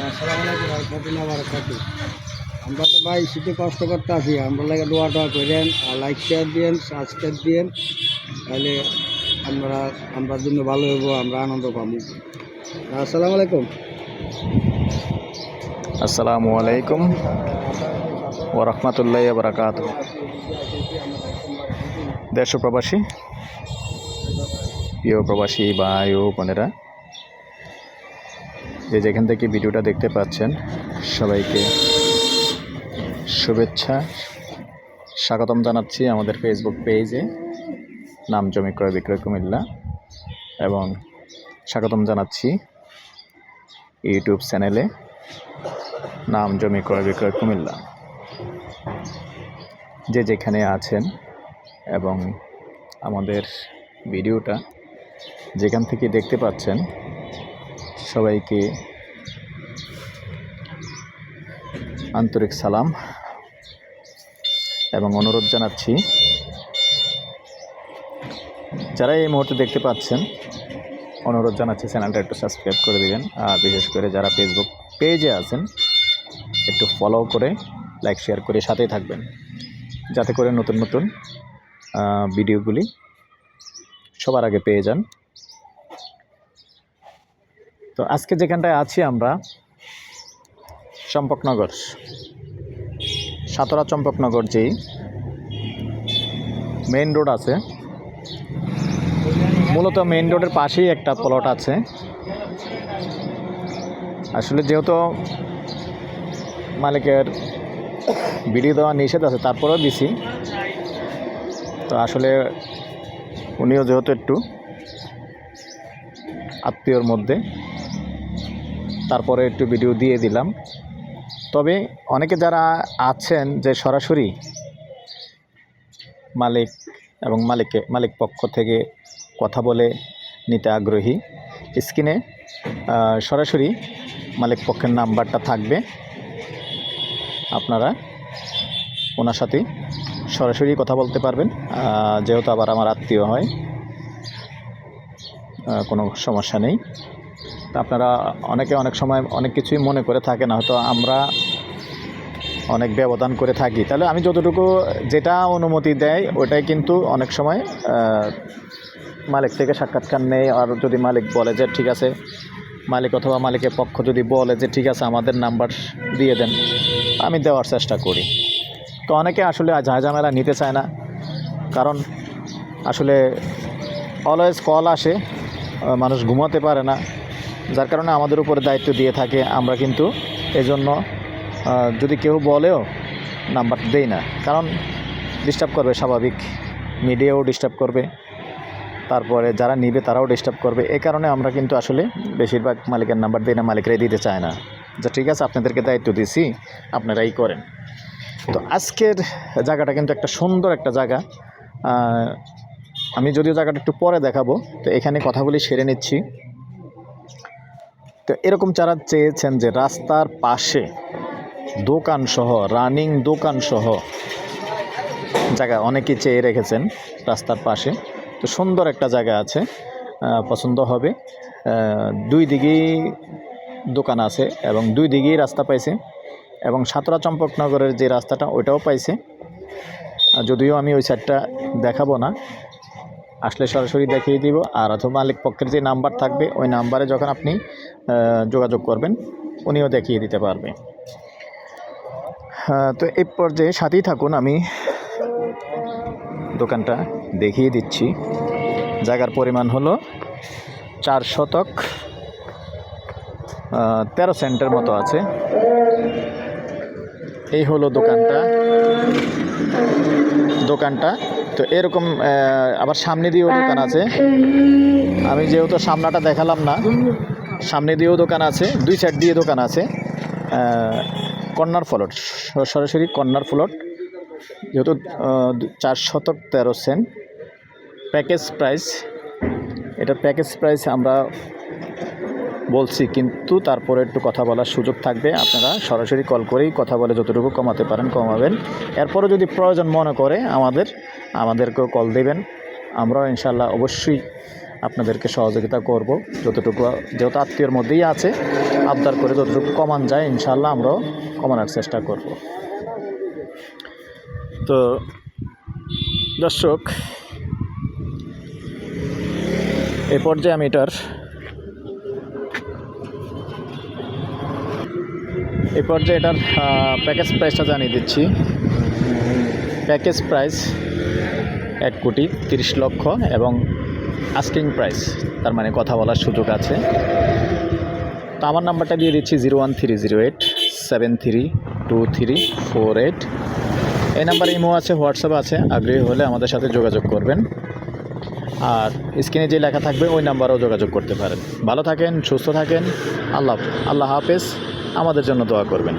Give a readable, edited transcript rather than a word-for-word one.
আসসালামু আলাইকুম রহমতুল্লাহ বারাকাতুহু। আমরা তো ভাই শীতে কষ্ট করতে আছি, আমরা লাগে দোয়া টোয়া করেন, আর লাইক শেয়ার দিয়েন, সাবস্ক্রাইব দিয়েন, তাহলে আমরা জন্য ভালো হবো, আমরা আনন্দ পাবো। আসসালামু আলাইকুম। আসসালামু আলাইকুম ওয়া রাহমাতুল্লাহি ওয়া বারাকাতুহু। দেশ ও প্রবাসী, প্রিয় প্রবাসী ভাই ও বোনেরা, যে যেখান থেকে ভিডিওটা দেখতে পাচ্ছেন সবাইকে শুভেচ্ছা, স্বাগতম জানাচ্ছি আমাদের ফেসবুক পেজে নাম জমি ক্রয় বিক্রয় কুমিল্লা, এবং স্বাগতম জানাচ্ছি ইউটিউব চ্যানেলে নাম জমি ক্রয় বিক্রয় কুমিল্লা। যে যেখানে আছেন এবং আমাদের ভিডিওটা যেখান থেকে দেখতে পাচ্ছেন সবাইকে আন্তরিক সালাম এবং অনুরোধ জানাচ্ছি, যারা এই মুহূর্তে দেখতে পাচ্ছেন অনুরোধ জানাচ্ছি চ্যানেলটা একটু সাবস্ক্রাইব করে দিবেন, আর বিশেষ করে যারা ফেসবুক পেজে আছেন একটু ফলো করে লাইক শেয়ার করে সাথেই থাকবেন, যাতে করে নতুন নতুন ভিডিওগুলি সবার আগে পেয়ে যান। তো আজকে যেখানটায় আছি আমরা চম্পকনগর, সাতরা চম্পকনগর, যেই মেইন রোড আছে, মূলত মেইন রোডের পাশেই একটা প্লট আছে। আসলে যেহেতু মালিকের ভিডিও দেওয়া নিষেধ আছে, তারপরেও দিছি। তো আসলে উনিও যেহেতু একটু আত্মীয়র মধ্যে, তারপরে একটু ভিডিও দিয়ে দিলাম। তবে অনেকে যারা আছেন যে সরাসরি মালিক এবং মালিক পক্ষ থেকে কথা বলে নিতে আগ্রহী, স্ক্রিনে সরাসরি মালিক পক্ষের নাম্বারটা থাকবে, আপনারা ওনার সাথে সরাসরি কথা বলতে পারবেন। যেহেতু আবার আমার আত্মীয় হয়, কোনো সমস্যা নেই। আপনারা অনেকে অনেক সময় অনেক কিছুই মনে করে থাকেন, হয়তো আমরা অনেক ব্যবধান করে থাকি, তাহলে আমি যতটুকু যেটা অনুমতি দেয় ওটাই কিন্তু অনেক সময় মালিক থেকে সাক্ষাৎকার নেই। আর যদি মালিক বলে যে ঠিক আছে, মালিক অথবা মালিকের পক্ষ যদি বলে যে ঠিক আছে আমাদের নাম্বার দিয়ে দেন, আমি দেওয়ার চেষ্টা করি। তো অনেকে আসলে ঝামেলা নিতে চায় না, কারণ আসলে অলওয়েজ কল আসে, মানুষ ঘুমাতে পারে না, যার কারণে আমাদের উপরে দায়িত্ব দিয়ে থাকে। আমরা কিন্তু এজন্য যদি কেউ বলেও নাম্বার দেই না, কারণ ডিস্টার্ব করবে, স্বাভাবিক, মিডিয়াও ডিস্টার্ব করবে, তারপরে যারা নিবে তারাও ডিস্টার্ব করবে। এই কারণে আমরা কিন্তু আসলে বেশিরভাগ মালিকের নাম্বার দিই না, মালিকরাই দিতে চায় না, যে ঠিক আছে আপনাদেরকে দায়িত্ব দিছি, আপনারাই করেন। তো আজকের জায়গাটা কিন্তু একটা সুন্দর একটা জায়গা। আমি যদিও জায়গাটা একটু পরে দেখাবো, তো এখানে কথা বলি সেরে নিচ্ছি। তো এরকম যারা চেয়েছেন যে রাস্তার পাশে দোকানসহ, রানিং দোকানসহ জায়গা অনেকেই চেয়ে রেখেছেন রাস্তার পাশে, তো সুন্দর একটা জায়গা আছে, পছন্দ হবে। দুই দিকেই দোকান আছে এবং দুই দিকেই রাস্তা পাইছে, এবং সাতরা চম্পকনগরের যে রাস্তাটা ওইটাও পাইছে। যদিও আমি ওই সাইডটা দেখাবো না, আসলে সরাসরি দেখিয়ে দিব। আর অথবা মালিক পক্ষের যে নাম্বার থাকবে ওই নাম্বারে যখন আপনি যোগাযোগ করবেন উনিও দেখিয়ে দিতে পারবে। তো এই পর্যায়ে সাথেই থাকুন, আমি দোকানটা দেখিয়ে দিচ্ছি। জায়গার পরিমাণ হলো 4 শতক 13 সেন্টের মতো আছে। এই হলো দোকানটা। তো এরকম আবার সামনে দিয়েও দোকান আছে। আমি যেহেতু সামনাটা দেখালাম না, সামনে দিয়েও দোকান আছে, দুই সাইড দিয়ে দোকান আছে। কর্নার প্লট, সরাসরি কর্নার প্লট, যেহেতু 4 শতক 13 সেন্ট। প্যাকেজ প্রাইস, এটার প্যাকেজ প্রাইস আমরা বলছি, কিন্তু তারপরে একটু কথা বলার সুযোগ থাকবে। আপনারা সরাসরি কল করেই কথা বলে যতটুকু কমাতে পারেন কমাবেন। এরপরে যদি প্রয়োজন মনে করে আমাদেরকেও কল দেবেন, আমরাও ইনশাল্লাহ অবশ্যই আপনাদেরকে সহযোগিতা করব যতটুকু, যেহেতু আত্মীয়র মধ্যেই আছে, আবদার করে যতটুকু কমান যায় ইনশাআল্লাহ আমরাও কমানোর চেষ্টা করব। তো দর্শক, এ পর্যায়ে আমি এটার প্যাকেজ প্রাইসটা জানিয়ে দিচ্ছি। প্যাকেজ প্রাইস 1,30,00,000 এবং আস্কিং প্রাইস, তার মানে কথা বলার সুযোগ আছে। তো আমার নাম্বারটা দিয়ে দিচ্ছি 01308732348। এই নাম্বারে ইমো আছে, হোয়াটসঅ্যাপ আছে, আগ্রহী হলে আমাদের সাথে যোগাযোগ করবেন। আর স্ক্রিনে যে লেখা থাকবে ওই নাম্বারেও যোগাযোগ করতে পারেন। ভালো থাকেন, সুস্থ থাকেন। আল্লাহ হাফেজ। আমাদের জন্য দোয়া করবেন।